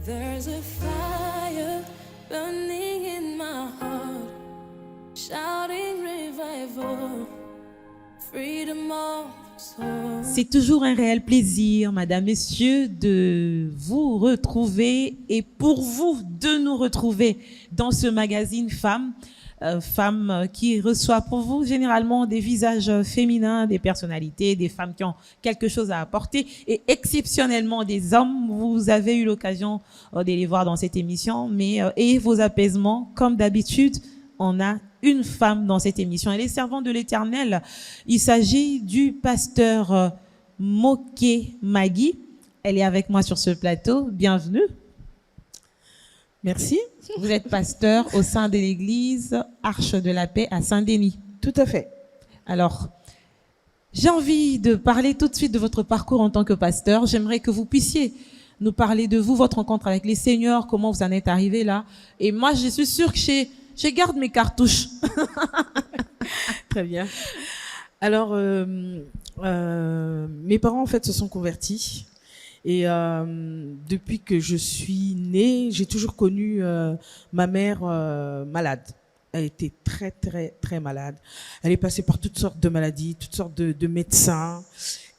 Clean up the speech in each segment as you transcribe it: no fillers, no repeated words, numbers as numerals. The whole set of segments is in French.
There's a fire burning in my heart, shouting revival, freedom of soul. C'est toujours un réel plaisir, Madame, Messieurs, de vous retrouver et pour vous de nous retrouver dans ce magazine Femmes. Femmes qui reçoit pour vous généralement des visages féminins, des personnalités, des femmes qui ont quelque chose à apporter et exceptionnellement des hommes. Vous avez eu l'occasion de les voir dans cette émission, mais ayez vos apaisements. Comme d'habitude, on a une femme dans cette émission. Elle est servante de l'Éternel. Il s'agit du pasteur Moké Magui. Elle est avec moi sur ce plateau. Bienvenue. Merci. Vous êtes pasteur au sein de l'église Arche de la Paix à Saint-Denis. Tout à fait. Alors, j'ai envie de parler tout de suite de votre parcours en tant que pasteur. J'aimerais que vous puissiez nous parler de vous, votre rencontre avec les seigneurs, comment vous en êtes arrivé là. Et moi, je suis sûre que je garde mes cartouches. Très bien. Alors, mes parents, en fait, se sont convertis. Et depuis que je suis née, j'ai toujours connu ma mère malade. Elle était très, très, très malade. Elle est passée par toutes sortes de maladies, toutes sortes de médecins.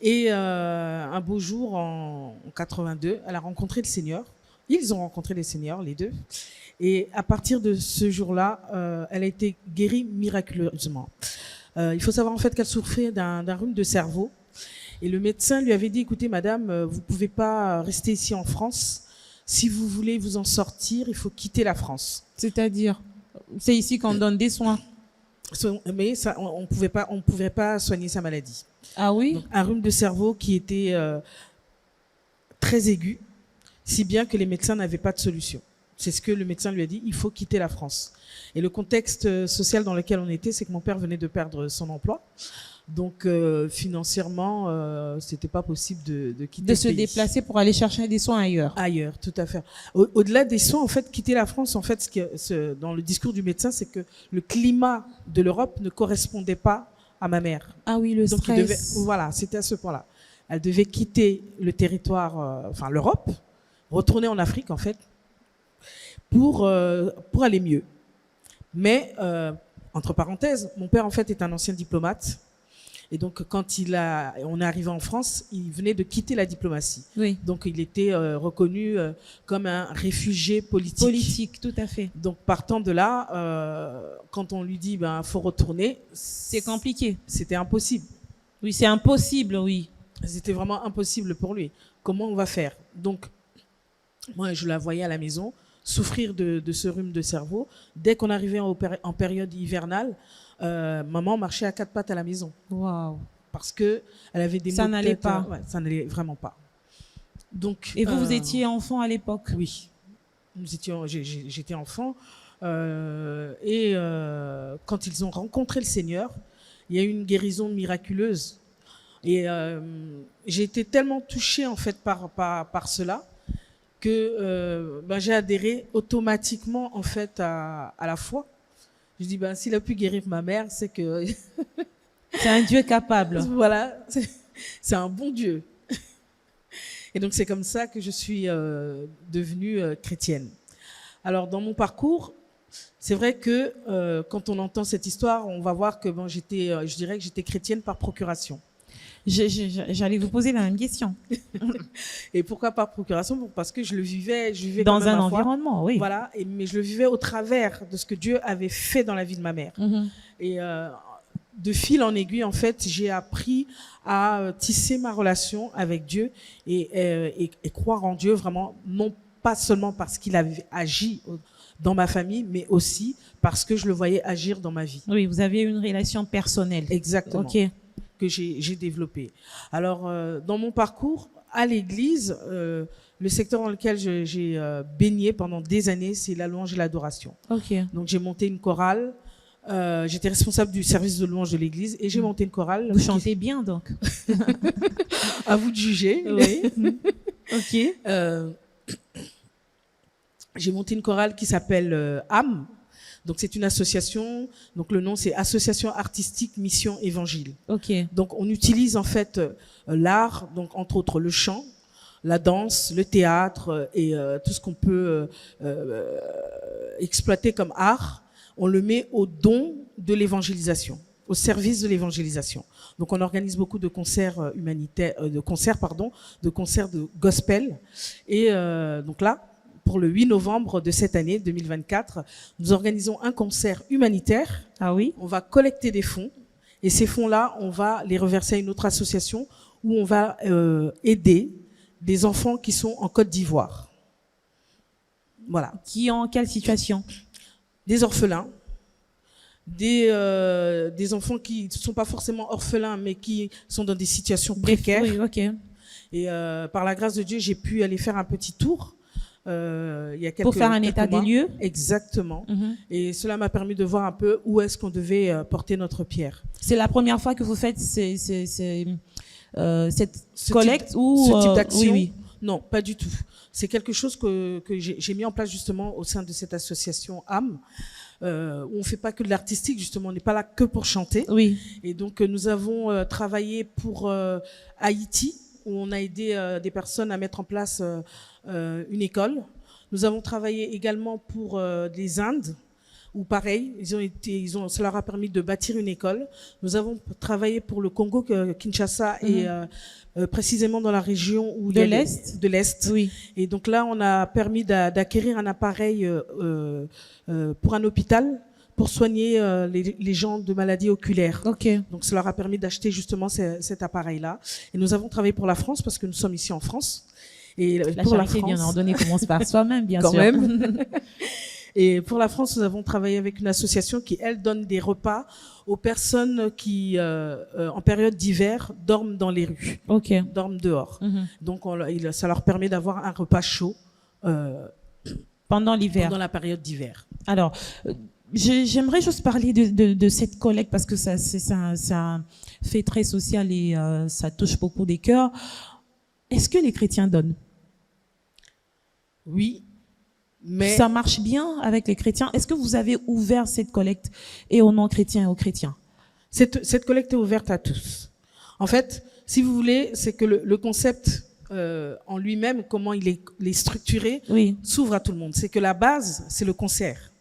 Et un beau jour, en 82, elle a rencontré le Seigneur. Ils ont rencontré le Seigneur, les deux. Et à partir de ce jour-là, elle a été guérie miraculeusement. Il faut savoir en fait qu'elle souffrait d'un rhume de cerveau. Et le médecin lui avait dit, écoutez, madame, vous pouvez pas rester ici en France. Si vous voulez vous en sortir, il faut quitter la France. C'est-à-dire, c'est ici qu'on donne des soins. Mais ça, on pouvait pas soigner sa maladie. Ah oui? Donc, un rhume de cerveau qui était très aigu, si bien que les médecins n'avaient pas de solution. C'est ce que le médecin lui a dit, il faut quitter la France. Et le contexte social dans lequel on était, c'est que mon père venait de perdre son emploi. Donc financièrement, c'était pas possible de quitter de ce se pays. déplacer pour aller chercher des soins ailleurs. Ailleurs, tout à fait. Au-delà des soins, en fait, quitter la France, en fait, dans le discours du médecin, c'est que le climat de l'Europe ne correspondait pas à ma mère. Ah oui, le Donc stress. voilà, c'était à ce point-là. Elle devait quitter le territoire, enfin l'Europe, retourner en Afrique, en fait, pour aller mieux. Mais entre parenthèses, mon père, en fait, est un ancien diplomate. Et donc, quand on est arrivé en France, il venait de quitter la diplomatie. Oui. Donc, il était reconnu comme un réfugié politique. Politique, tout à fait. Donc, partant de là, quand on lui dit, faut retourner. C'est compliqué. C'était impossible. Oui, c'est impossible, oui. C'était vraiment impossible pour lui. Comment on va faire? Donc, moi, je la voyais à la maison souffrir de ce rhume de cerveau. Dès qu'on arrivait en période hivernale, maman marchait à quatre pattes à la maison. Waouh. Parce que elle avait des maux de Ça n'allait tête, pas. Ouais, ça n'allait vraiment pas. Donc. Et vous étiez enfant à l'époque? Oui. J'étais enfant. Quand ils ont rencontré le Seigneur, il y a eu une guérison miraculeuse. Et j'ai été tellement touchée en fait par cela que j'ai adhéré automatiquement en fait à la foi. Je dis s'il a pu guérir ma mère, c'est que c'est un Dieu capable. Voilà, c'est un bon Dieu. Et donc c'est comme ça que je suis devenue chrétienne. Alors dans mon parcours, c'est vrai que quand on entend cette histoire, on va voir que je dirais que j'étais chrétienne par procuration. J'allais vous poser la même question. Et pourquoi par procuration? Parce que je vivais dans un environnement, oui. Voilà, mais je le vivais au travers de ce que Dieu avait fait dans la vie de ma mère. Mm-hmm. Et de fil en aiguille, en fait, j'ai appris à tisser ma relation avec Dieu et croire en Dieu vraiment, non pas seulement parce qu'il avait agi dans ma famille, mais aussi parce que je le voyais agir dans ma vie. Oui, vous aviez une relation personnelle. Exactement. Ok. Que j'ai développé. Alors, dans mon parcours à l'église, le secteur dans lequel j'ai baigné pendant des années, c'est la louange et l'adoration. Ok. Donc, j'ai monté une chorale. J'étais responsable du service de louange de l'église et j'ai monté une chorale. Vous chantez bien, donc. À vous de juger. Oui. Ok. J'ai monté une chorale qui s'appelle âme. Donc c'est une association. Donc le nom c'est Association artistique mission évangile. Ok. Donc on utilise en fait l'art, donc entre autres le chant, la danse, le théâtre et tout ce qu'on peut exploiter comme art. On le met au don de l'évangélisation, au service de l'évangélisation. Donc on organise beaucoup de concerts humanitaires, de concerts de gospel. Et donc là, pour le 8 novembre de cette année 2024, nous organisons un concert humanitaire. Ah oui? On va collecter des fonds et ces fonds-là, on va les reverser à une autre association où on va aider des enfants qui sont en Côte d'Ivoire. Voilà. Qui en quelle situation? Des orphelins, des enfants qui ne sont pas forcément orphelins, mais qui sont dans des situations précaires. Oui, ok. Et par la grâce de Dieu, j'ai pu aller faire un petit tour. Il y a Pour faire un état des lieux. Exactement. Mhm. Et cela m'a permis de voir un peu où est-ce qu'on devait porter notre pierre. C'est la première fois que vous faites cette Ce collecte type- ou ce type d'action, oui. non, pas du tout. C'est quelque chose que j'ai mis en place justement au sein de cette association âme. Où on fait pas que de l'artistique, justement, on n'est pas là que pour chanter. Oui. Et donc nous avons travaillé pour Haïti, où on a aidé des personnes à mettre en place une école. Nous avons travaillé également pour les Indes, où pareil, ça leur a permis de bâtir une école. Nous avons travaillé pour le Congo, Kinshasa, et précisément dans la région où il y a de l'Est. Oui. Et donc là, on a permis d'acquérir un appareil pour un hôpital pour soigner les gens de maladies oculaires. Ok. Donc ça leur a permis d'acheter justement cet appareil-là. Et nous avons travaillé pour la France parce que nous sommes ici en France. Et La pour charité bien ordonnée commence par soi-même, bien quand sûr. même. Et pour la France, nous avons travaillé avec une association qui, elle, donne des repas aux personnes qui, en période d'hiver, dorment dans les rues, Ok. dorment dehors. Mhm. Donc ça leur permet d'avoir un repas chaud Pendant l'hiver. pendant la période d'hiver. Alors, j'aimerais juste parler de cette collecte parce que c'est un fait très social et ça touche beaucoup des cœurs. Est-ce que les chrétiens donnent? Oui, mais Ça marche bien avec les chrétiens? Est-ce que vous avez ouvert cette collecte et aux non-chrétiens et aux chrétiens? cette collecte est ouverte à tous. En fait, si vous voulez, c'est que le concept en lui-même, comment il est structuré, Oui. s'ouvre à tout le monde. C'est que la base, c'est le concert.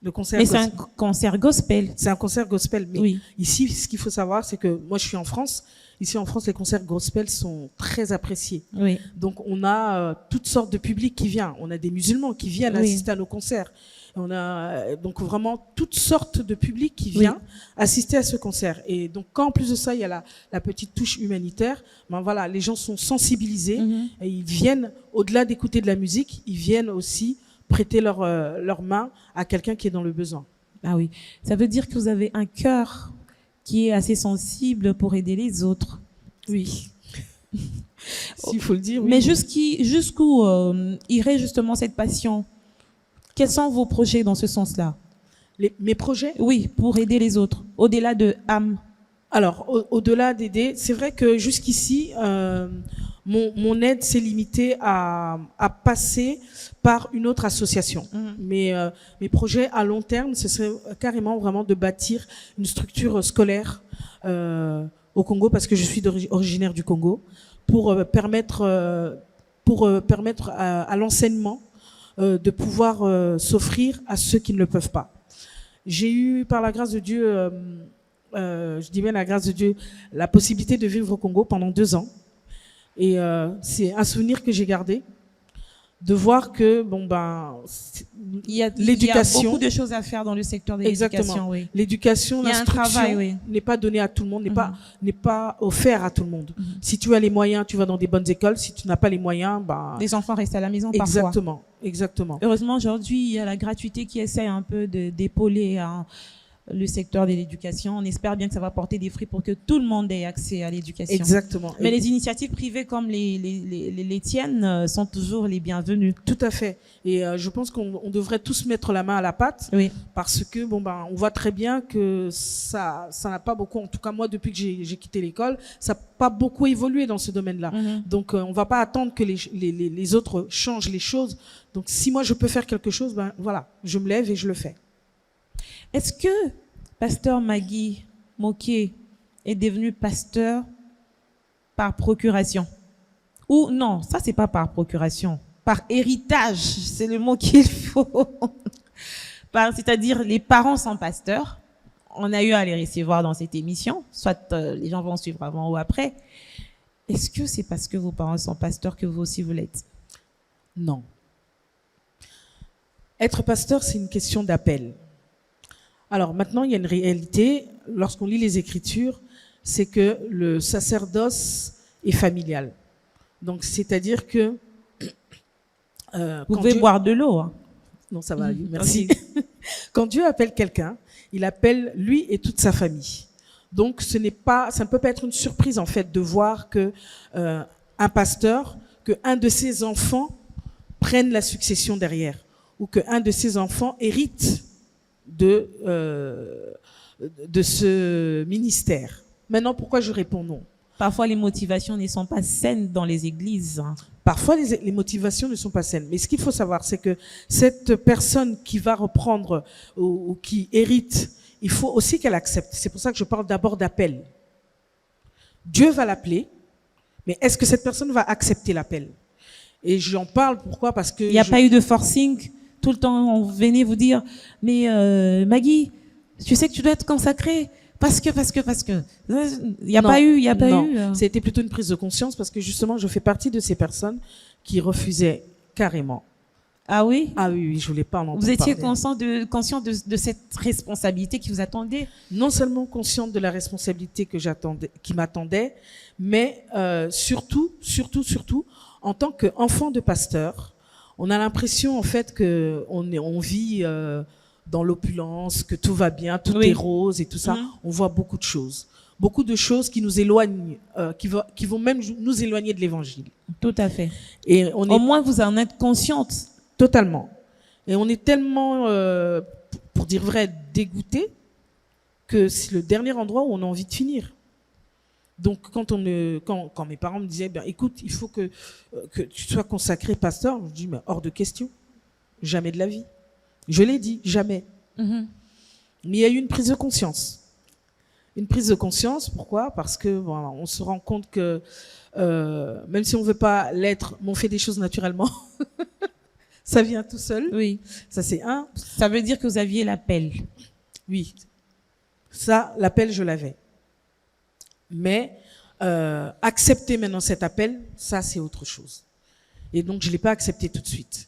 Le concert Mais c'est un gospel. concert gospel. C'est un concert gospel. Mais Oui. ici, ce qu'il faut savoir, c'est que moi, je suis en France. Ici, en France, les concerts gospel sont très appréciés. Oui. Donc, on a toutes sortes de publics qui viennent. On a des musulmans qui viennent Oui. assister à nos concerts. On a donc vraiment toutes sortes de publics qui Oui. viennent assister à ce concert. Et donc, quand en plus de ça, il y a la petite touche humanitaire, ben voilà, les gens sont sensibilisés Mhm. et ils viennent, au-delà d'écouter de la musique, ils viennent aussi prêter leur main à quelqu'un qui est dans le besoin. Ah oui. Ça veut dire que vous avez un cœur qui est assez sensible pour aider les autres. Oui. S'il faut le dire, oui. Mais jusqu'où irait justement cette passion? Quels sont vos projets dans ce sens-là? Mes projets. Oui, pour aider les autres, au-delà de âme. Alors, au-delà d'aider, c'est vrai que jusqu'ici, mon aide s'est limitée à passer par une autre association. Mhm. Mais mes projets à long terme, ce serait carrément vraiment de bâtir une structure scolaire au Congo, parce que je suis originaire du Congo, pour permettre à l'enseignement de pouvoir s'offrir à ceux qui ne le peuvent pas. J'ai eu, par la grâce de Dieu, je dis bien la grâce de Dieu, la possibilité de vivre au Congo pendant 2 ans. Et c'est un souvenir que j'ai gardé, de voir que Il y a l'éducation, beaucoup de choses à faire dans le secteur de exactement, l'éducation. Oui. l'éducation, Il y a un l'instruction travail, oui. n'est pas donnée à tout le monde, Mhm. n'est pas offert à tout le monde. Mhm. Si tu as les moyens, tu vas dans des bonnes écoles. Si tu n'as pas les moyens, Les enfants restent à la maison parfois. exactement. Heureusement, aujourd'hui, il y a la gratuité qui essaie un peu d'épauler le secteur de l'éducation. On espère bien que ça va porter des fruits pour que tout le monde ait accès à l'éducation. Exactement. Mais les initiatives privées comme les tiennes sont toujours les bienvenues. Tout à fait. Et je pense qu'on devrait tous mettre la main à la pâte, Oui. parce que on voit très bien que ça n'a pas beaucoup, en tout cas moi depuis que j'ai quitté l'école, ça n'a pas beaucoup évolué dans ce domaine-là. Donc on va pas attendre que les autres changent les choses. Donc si moi je peux faire quelque chose, voilà, je me lève et je le fais. Est-ce que pasteur Maggie Moké est devenu pasteur par procuration? Ou non, ça c'est pas par procuration, par héritage, c'est le mot qu'il faut. C'est-à-dire les parents sont pasteurs. On a eu à les recevoir dans cette émission, soit les gens vont suivre avant ou après. Est-ce que c'est parce que vos parents sont pasteurs que vous aussi vous l'êtes? Non. Être pasteur, c'est une question d'appel. Alors maintenant, il y a une réalité, lorsqu'on lit les Écritures, c'est que le sacerdoce est familial. Donc, c'est-à-dire que... vous pouvez boire de l'eau. Hein. Non, ça va, merci. Quand Dieu appelle quelqu'un, il appelle lui et toute sa famille. Donc, ça ne peut pas être une surprise, en fait, de voir que un pasteur, qu'un de ses enfants prenne la succession derrière, ou qu'un de ses enfants hérite de ce ministère. Maintenant, pourquoi je réponds non? Parfois, les motivations ne sont pas saines dans les églises. Hein. Parfois, les motivations ne sont pas saines. Mais ce qu'il faut savoir, c'est que cette personne qui va reprendre ou qui hérite, il faut aussi qu'elle accepte. C'est pour ça que je parle d'abord d'appel. Dieu va l'appeler, mais est-ce que cette personne va accepter l'appel? Et j'en parle, pourquoi? Parce que... Il n'y a pas eu de forcing. Tout le temps, on venait vous dire, mais Maggie, tu sais que tu dois être consacrée. Parce que. Il n'y a pas eu. C'était plutôt une prise de conscience parce que justement, je fais partie de ces personnes qui refusaient carrément. Ah oui? Ah oui, je voulais pas en entendre Vous étiez parler. conscient de cette responsabilité qui vous attendait? Non seulement consciente de la responsabilité qui m'attendait, mais surtout, en tant qu'enfant de pasteur, on a l'impression en fait que on vit dans l'opulence, que tout va bien, tout est rose et tout ça. On voit beaucoup de choses qui nous éloignent, qui vont même nous éloigner de l'évangile. Tout à fait. Et au moins vous en êtes consciente. Totalement. Et on est tellement, pour dire vrai, dégoûté que c'est le dernier endroit où on a envie de finir. Donc, quand mes parents me disaient, écoute, il faut que tu sois consacré pasteur, je dis, mais hors de question. Jamais de la vie. Je l'ai dit, jamais. Mais il y a eu une prise de conscience. Une prise de conscience, pourquoi? Parce que on se rend compte que même si on veut pas l'être, on fait des choses naturellement. Ça vient tout seul. Oui. Ça, c'est un. Ça veut dire que vous aviez l'appel. Oui. Ça, l'appel, je l'avais. Mais accepter maintenant cet appel, ça, c'est autre chose. Et donc, je l'ai pas accepté tout de suite.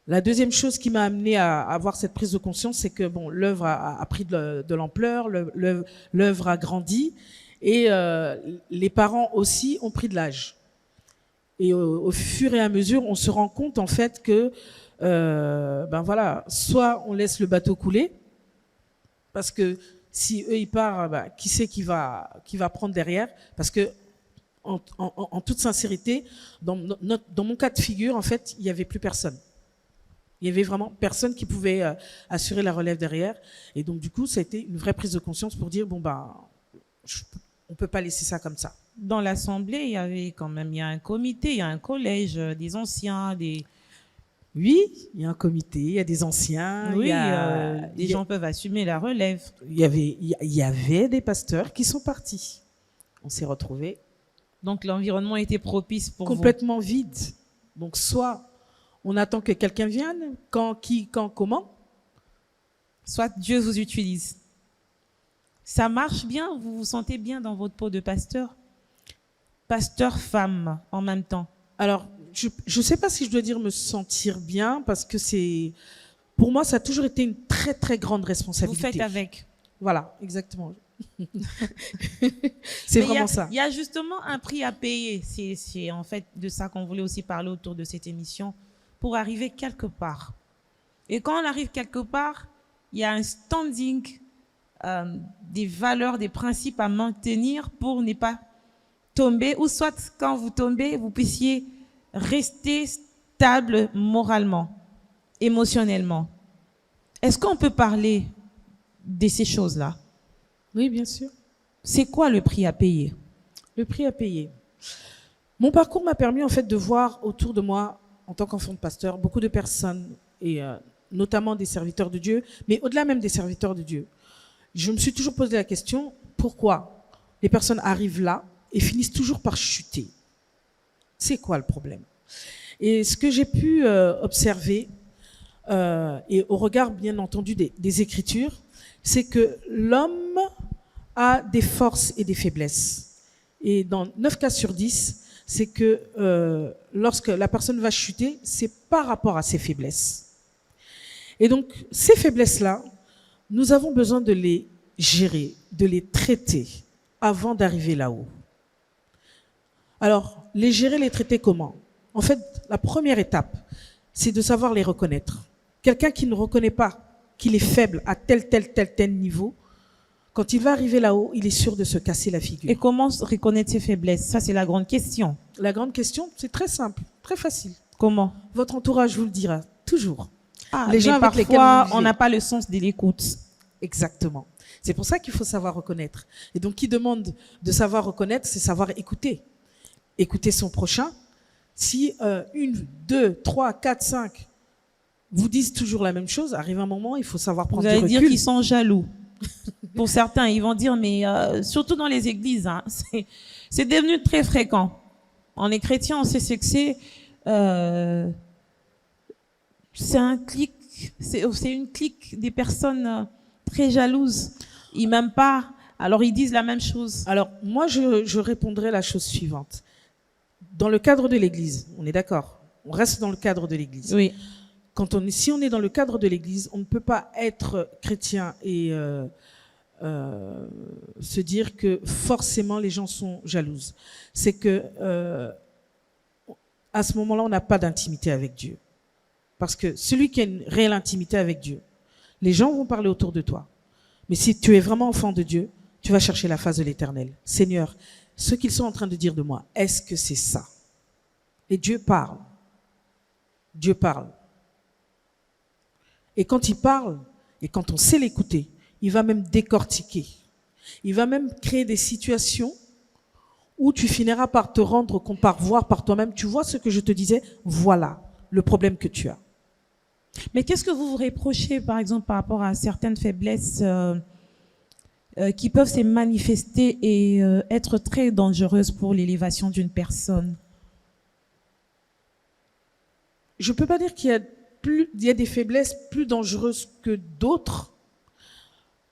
La deuxième chose qui m'a amené à avoir cette prise de conscience, c'est que l'œuvre a pris de l'ampleur, l'œuvre a grandi, et les parents aussi ont pris de l'âge. Et au fur et à mesure, on se rend compte en fait que, soit on laisse le bateau couler, parce que si eux ils partent, qui c'est qui va prendre derrière? Parce que en toute sincérité, dans mon cas de figure, en fait, il y avait plus personne. Il y avait vraiment personne qui pouvait assurer la relève derrière. Et donc, du coup, ça a été une vraie prise de conscience pour dire, on peut pas laisser ça comme ça. Dans l'assemblée, il y a un comité, il y a un collège, des anciens, des... Oui, il y a un comité, il y a des anciens. Oui, des gens peuvent assumer la relève. Il y avait des pasteurs qui sont partis. On s'est retrouvés. Donc, l'environnement était propice pour complètement vide. Donc, soit on attend que quelqu'un vienne, quand, comment. Soit Dieu vous utilise. Ça marche bien? Vous vous sentez bien dans votre peau de pasteur? Pasteur femme en même temps. Alors, je ne sais pas si je dois dire me sentir bien, parce que pour moi, ça a toujours été une très, très grande responsabilité. Vous faites avec. Voilà, exactement. C'est vraiment ça. Il y a justement un prix à payer. C'est en fait de ça qu'on voulait aussi parler autour de cette émission, pour arriver quelque part. Et quand on arrive quelque part, il y a un standing des valeurs, des principes à maintenir pour ne pas tomber, ou soit quand vous tombez, vous puissiez rester stable moralement, émotionnellement. Est-ce qu'on peut parler de ces choses-là? Oui, bien sûr. C'est quoi le prix à payer? Le prix à payer. Mon parcours m'a permis en fait de voir autour de moi, en tant qu'enfant de pasteur, beaucoup de personnes, et notamment des serviteurs de Dieu, mais au-delà même des serviteurs de Dieu. Je me suis toujours posé la question, pourquoi les personnes arrivent là et finissent toujours par chuter? C'est quoi le problème? Et ce que j'ai pu observer, et au regard bien entendu des Écritures, c'est que l'homme a des forces et des faiblesses. Et dans 9 cas sur 10, c'est que lorsque la personne va chuter, c'est par rapport à ses faiblesses. Et donc, ces faiblesses-là, nous avons besoin de les gérer, de les traiter avant d'arriver là-haut. Alors, les gérer, les traiter comment? En fait, la première étape, c'est de savoir les reconnaître. Quelqu'un qui ne reconnaît pas qu'il est faible à tel niveau, quand il va arriver là-haut, il est sûr de se casser la figure. Et comment reconnaître ses faiblesses? Ça, c'est la grande question. La grande question, c'est très simple, très facile. Comment? Votre entourage vous le dira, toujours. Les gens avec lesquels on n'a pas le sens de l'écoute. Exactement. C'est pour ça qu'il faut savoir reconnaître. Et donc, qui demande de savoir reconnaître, c'est savoir écouter. Écouter son prochain. Si 1, 2, 3, 4, 5 vous disent toujours la même chose, arrive un moment, il faut savoir prendre du recul. Vous allez dire qu'ils sont jaloux. Pour certains, ils vont dire, mais surtout dans les églises, hein, c'est devenu très fréquent. On est chrétien, on sait ce que c'est. C'est un clic, c'est une clique des personnes très jalouses. Ils m'aiment pas, alors ils disent la même chose. Alors, moi, je répondrai la chose suivante. Dans le cadre de l'Église, on est d'accord? On reste dans le cadre de l'Église. Oui. Si on est dans le cadre de l'Église, on ne peut pas être chrétien et se dire que forcément les gens sont jalouses. C'est que à ce moment-là, on n'a pas d'intimité avec Dieu. Parce que celui qui a une réelle intimité avec Dieu, les gens vont parler autour de toi. Mais si tu es vraiment enfant de Dieu, tu vas chercher la face de l'Éternel. Seigneur, ce qu'ils sont en train de dire de moi, est-ce que c'est ça? Et Dieu parle. Dieu parle. Et quand il parle, et quand on sait l'écouter, il va même décortiquer. Il va même créer des situations où tu finiras par te rendre compte, par voir par toi-même, tu vois ce que je te disais, voilà le problème que tu as. Mais qu'est-ce que vous vous reprochez, par exemple, par rapport à certaines faiblesses qui peuvent se manifester et être très dangereuses pour l'élévation d'une personne? Je ne peux pas dire qu'il y a des faiblesses plus dangereuses que d'autres.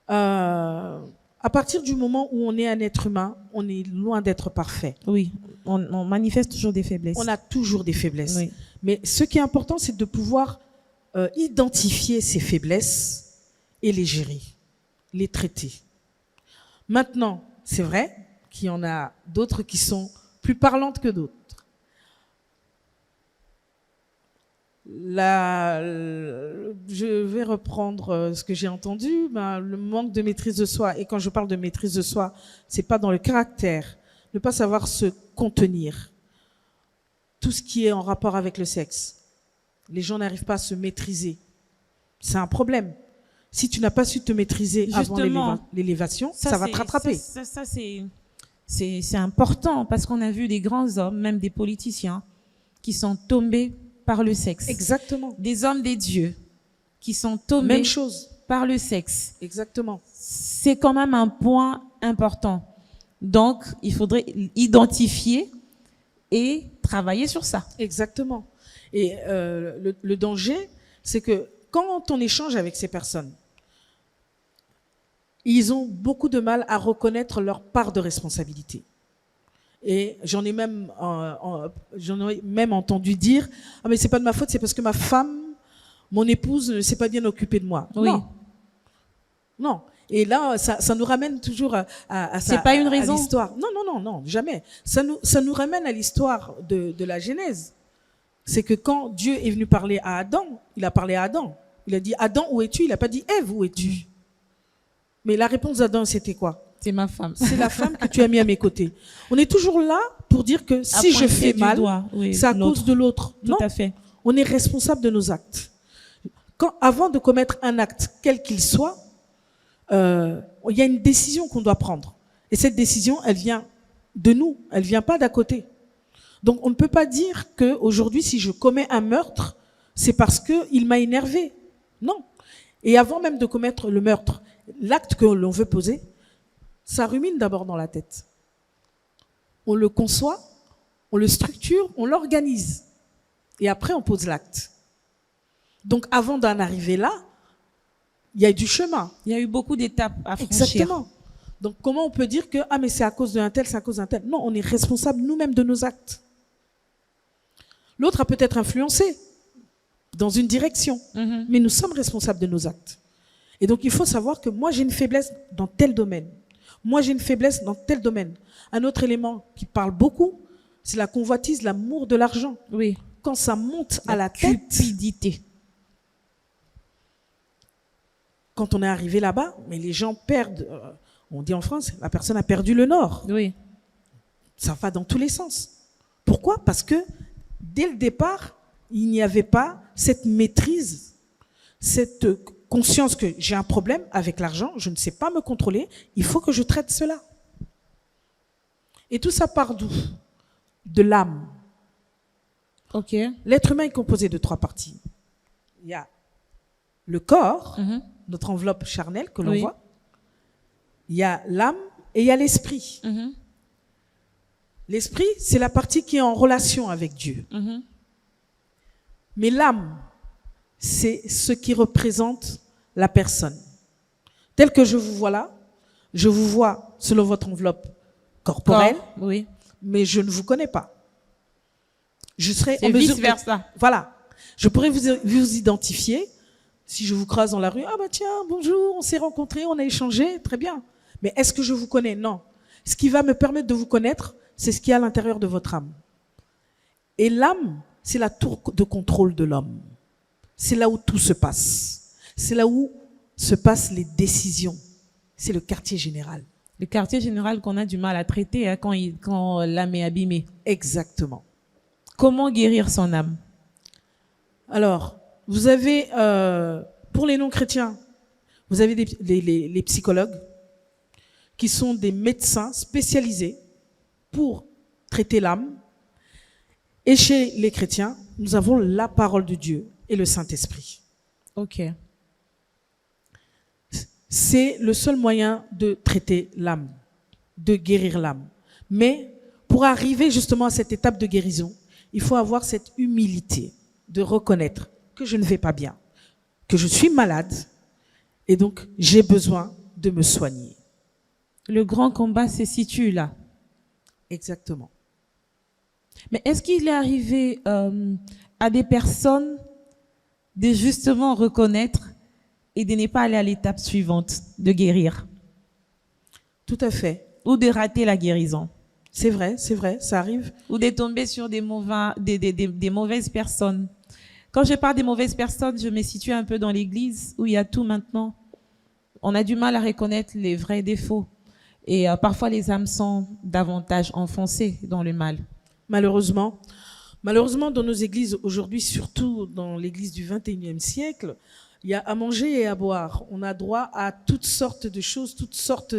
À partir du moment où on est un être humain, on est loin d'être parfait. Oui, on manifeste toujours des faiblesses. On a toujours des faiblesses. Oui. Mais ce qui est important, c'est de pouvoir identifier ces faiblesses et les gérer, les traiter. Maintenant, c'est vrai qu'il y en a d'autres qui sont plus parlantes que d'autres. Je vais reprendre ce que j'ai entendu, le manque de maîtrise de soi. Et quand je parle de maîtrise de soi, c'est pas dans le caractère, ne pas savoir se contenir. Tout ce qui est en rapport avec le sexe. Les gens n'arrivent pas à se maîtriser. C'est un problème. Si tu n'as pas su te maîtriser avant l'élévation, ça va te rattraper. Ça c'est important parce qu'on a vu des grands hommes, même des politiciens, qui sont tombés par le sexe. Exactement. Des hommes des dieux qui sont tombés Même chose. par le sexe. Exactement. C'est quand même un point important. Donc, il faudrait identifier et travailler sur ça. Exactement. Et le danger, c'est que quand on échange avec ces personnes, ils ont beaucoup de mal à reconnaître leur part de responsabilité. Et j'en ai même entendu dire « Ah mais c'est pas de ma faute, c'est parce que ma femme, mon épouse ne s'est pas bien occupée de moi. » Oui. Non. Et là, ça nous ramène toujours à c'est pas une raison. À l'histoire. Non, jamais. Ça nous ramène à l'histoire de la Genèse. C'est que quand Dieu est venu parler à Adam, il a parlé à Adam. Il a dit « Adam, où es-tu ?» Il n'a pas dit « Ève, où es-tu » Mais la réponse d'Adam, c'était quoi? C'est ma femme. C'est la femme que tu as mis à mes côtés. On est toujours là pour dire que si je fais mal, c'est à cause de l'autre. Tout à fait. On est responsable de nos actes. Avant de commettre un acte, quel qu'il soit, il y a une décision qu'on doit prendre. Et cette décision, elle vient de nous, elle vient pas d'à côté. Donc on ne peut pas dire qu'aujourd'hui, si je commets un meurtre, c'est parce qu'il m'a énervé. Non. Et avant même de commettre le meurtre, l'acte que l'on veut poser, ça rumine d'abord dans la tête. On le conçoit, on le structure, on l'organise. Et après, on pose l'acte. Donc avant d'en arriver là, il y a eu du chemin. Il y a eu beaucoup d'étapes à franchir. Exactement. Donc comment on peut dire que mais c'est à cause d'un tel, c'est à cause d'un tel. Non, on est responsable nous-mêmes de nos actes. L'autre a peut-être influencé dans une direction, mais nous sommes responsables de nos actes. Et donc il faut savoir que moi j'ai une faiblesse dans tel domaine. Moi j'ai une faiblesse dans tel domaine. Un autre élément qui parle beaucoup, c'est la convoitise, l'amour de l'argent. Oui. Quand ça monte à la tête. Cupidité. Quand on est arrivé là-bas, mais les gens perdent, on dit en France, la personne a perdu le nord. Oui. Ça va dans tous les sens. Pourquoi? Parce que dès le départ, il n'y avait pas cette maîtrise, cette conscience que j'ai un problème avec l'argent, je ne sais pas me contrôler, il faut que je traite cela. Et tout ça part d'où? De l'âme. Ok. L'être humain est composé de 3 parties. Il y a le corps, notre enveloppe charnelle que l'on voit. Il y a l'âme et il y a l'esprit. L'esprit, c'est la partie qui est en relation avec Dieu. Mais l'âme, c'est ce qui représente la personne. Tel que je vous vois là, je vous vois selon votre enveloppe corporelle, mais je ne vous connais pas. Je serai en mesure vice-versa. Voilà. Je pourrais vous identifier si je vous croise dans la rue. Ah bah tiens, bonjour, on s'est rencontrés, on a échangé, très bien. Mais est-ce que je vous connais? Non. Ce qui va me permettre de vous connaître, c'est ce qui est à l'intérieur de votre âme. Et l'âme, c'est la tour de contrôle de l'homme. C'est là où tout se passe. C'est là où se passent les décisions. C'est le quartier général. Le quartier général qu'on a du mal à traiter quand l'âme est abîmée. Exactement. Comment guérir son âme? Alors, vous avez, pour les non-chrétiens, vous avez les psychologues qui sont des médecins spécialisés pour traiter l'âme. Et chez les chrétiens, nous avons la parole de Dieu et le Saint-Esprit. Ok. C'est le seul moyen de traiter l'âme, de guérir l'âme. Mais pour arriver justement à cette étape de guérison, il faut avoir cette humilité de reconnaître que je ne vais pas bien, que je suis malade et donc j'ai besoin de me soigner. Le grand combat se situe là. Exactement. Mais est-ce qu'il est arrivé à des personnes de justement reconnaître et de ne pas aller à l'étape suivante, de guérir? Tout à fait. Ou de rater la guérison? C'est vrai, ça arrive. Ou de tomber sur des mauvaises personnes. Quand je parle des mauvaises personnes, je me situe un peu dans l'église où il y a tout maintenant. On a du mal à reconnaître les vrais défauts. Et parfois, les âmes sont davantage enfoncées dans le mal. Malheureusement, dans nos églises aujourd'hui, surtout dans l'église du 21e siècle, il y a à manger et à boire. On a droit à toutes sortes de choses, toutes sortes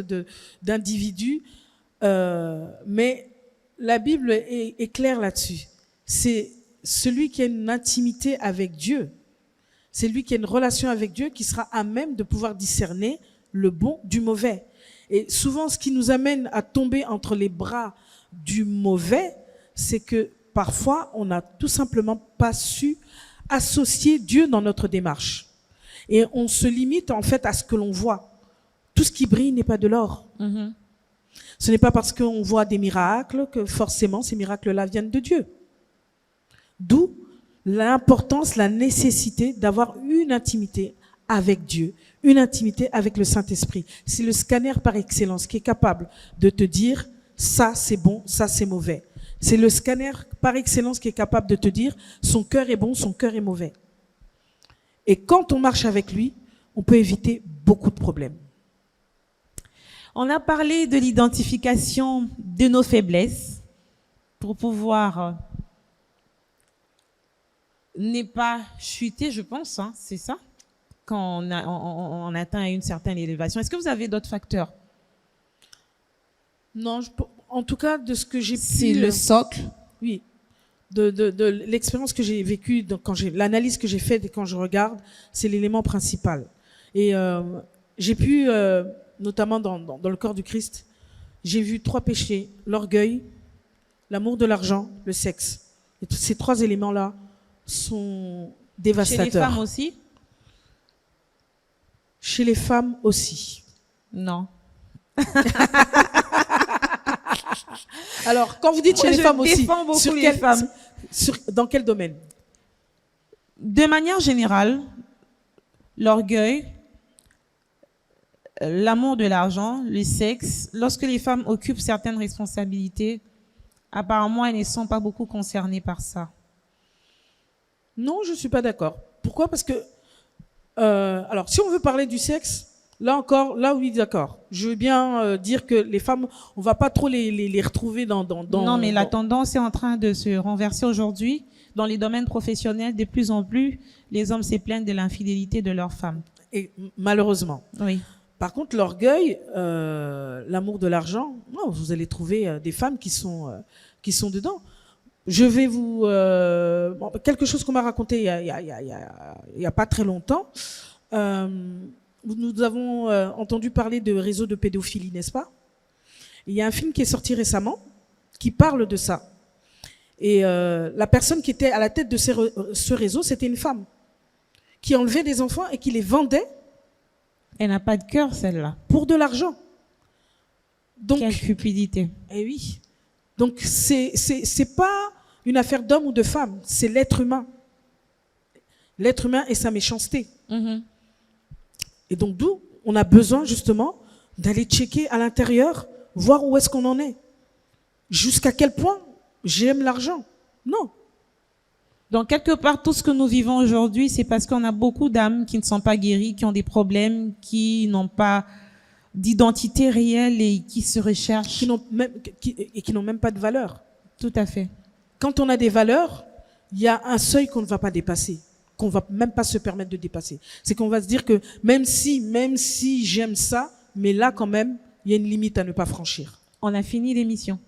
d'individus. Mais la Bible est claire là-dessus. C'est celui qui a une intimité avec Dieu. C'est lui qui a une relation avec Dieu qui sera à même de pouvoir discerner le bon du mauvais. Et souvent, ce qui nous amène à tomber entre les bras du mauvais, c'est que parfois, on n'a tout simplement pas su associer Dieu dans notre démarche. Et on se limite en fait à ce que l'on voit. Tout ce qui brille n'est pas de l'or. Ce n'est pas parce qu'on voit des miracles que forcément ces miracles-là viennent de Dieu. D'où l'importance, la nécessité d'avoir une intimité avec Dieu, une intimité avec le Saint-Esprit. C'est le scanner par excellence qui est capable de te dire ça c'est bon, ça c'est mauvais. C'est le scanner par excellence qui est capable de te dire son cœur est bon, son cœur est mauvais. Et quand on marche avec lui, on peut éviter beaucoup de problèmes. On a parlé de l'identification de nos faiblesses pour pouvoir ne pas chuter, je pense, hein, c'est ça, quand on atteint une certaine élévation. Est-ce que vous avez d'autres facteurs? Non, en tout cas, de ce que j'ai pu... C'est le socle. Oui. De l'expérience que j'ai vécue, l'analyse que j'ai faite et quand je regarde, c'est l'élément principal. Et j'ai pu, notamment dans le corps du Christ, j'ai vu 3 péchés: l'orgueil, l'amour de l'argent, le sexe. Et tous ces 3 éléments-là sont dévastateurs. Chez les femmes aussi? Chez les femmes aussi. Non. Alors, quand vous dites chez les femmes aussi, sur les femmes. Dans quel domaine? De manière générale, l'orgueil, l'amour de l'argent, le sexe, lorsque les femmes occupent certaines responsabilités, apparemment, elles ne sont pas beaucoup concernées par ça. Non, je ne suis pas d'accord. Pourquoi? Parce que, alors, si on veut parler du sexe, là encore, là oui, d'accord. Je veux bien dire que les femmes, on va pas trop les retrouver dans... Non, mais la tendance est en train de se renverser aujourd'hui. Dans les domaines professionnels, de plus en plus, les hommes se plaignent de l'infidélité de leurs femmes. Et malheureusement. Oui. Par contre, l'orgueil, l'amour de l'argent, vous allez trouver des femmes qui sont dedans. Je vais vous... quelque chose qu'on m'a raconté il y a pas très longtemps. Nous avons entendu parler de réseaux de pédophilie, n'est-ce pas? Il y a un film qui est sorti récemment qui parle de ça. Et la personne qui était à la tête de ce réseau, c'était une femme qui enlevait des enfants et qui les vendait. Elle n'a pas de cœur, celle-là. Pour de l'argent. Donc, quelle cupidité. Eh oui. Donc, c'est pas une affaire d'homme ou de femme, c'est l'être humain. L'être humain et sa méchanceté. Mm-hmm. Et donc, d'où on a besoin justement d'aller checker à l'intérieur, voir où est-ce qu'on en est. Jusqu'à quel point j'aime l'argent. Non. Donc, quelque part, tout ce que nous vivons aujourd'hui, c'est parce qu'on a beaucoup d'âmes qui ne sont pas guéries, qui ont des problèmes, qui n'ont pas d'identité réelle et qui se recherchent. Qui n'ont même pas de valeur. Tout à fait. Quand on a des valeurs, il y a un seuil qu'on ne va pas dépasser, qu'on ne va même pas se permettre de dépasser. C'est qu'on va se dire que même si j'aime ça, mais là quand même, il y a une limite à ne pas franchir. On a fini l'émission.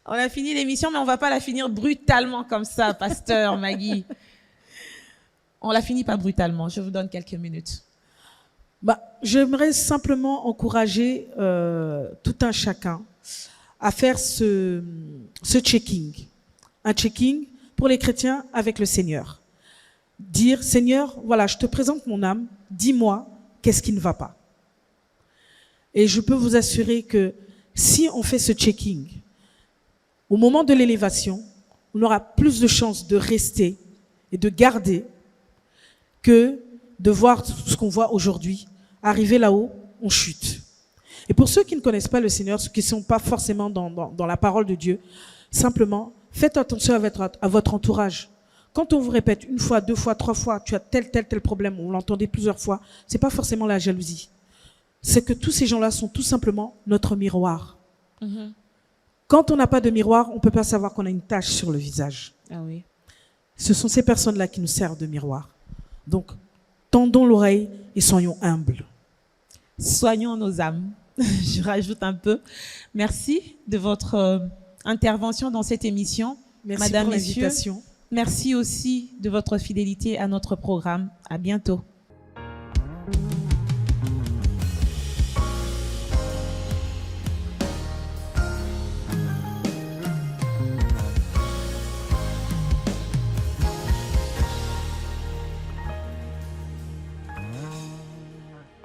On a fini l'émission, mais on ne va pas la finir brutalement comme ça, pasteur Maggie. On la finit pas brutalement. Je vous donne quelques minutes. J'aimerais simplement encourager tout un chacun à faire ce checking. Un checking pour les chrétiens avec le Seigneur. Dire, Seigneur, voilà, je te présente mon âme, dis-moi qu'est-ce qui ne va pas. Et je peux vous assurer que si on fait ce checking, au moment de l'élévation, on aura plus de chances de rester et de garder que de voir ce qu'on voit aujourd'hui. Arriver là-haut, on chute. Et pour ceux qui ne connaissent pas le Seigneur, ceux qui ne sont pas forcément dans la parole de Dieu, simplement, faites attention à votre entourage. Quand on vous répète 1 fois, 2 fois, 3 fois, tu as tel problème, on l'entendait plusieurs fois, c'est pas forcément la jalousie. C'est que tous ces gens-là sont tout simplement notre miroir. Mm-hmm. Quand on n'a pas de miroir, on ne peut pas savoir qu'on a une tache sur le visage. Ah oui. Ce sont ces personnes-là qui nous servent de miroir. Donc, tendons l'oreille et soyons humbles. Soignons nos âmes. Je rajoute un peu. Merci de votre intervention dans cette émission. Merci Madame, pour messieurs, l'invitation. Merci aussi de votre fidélité à notre programme. À bientôt.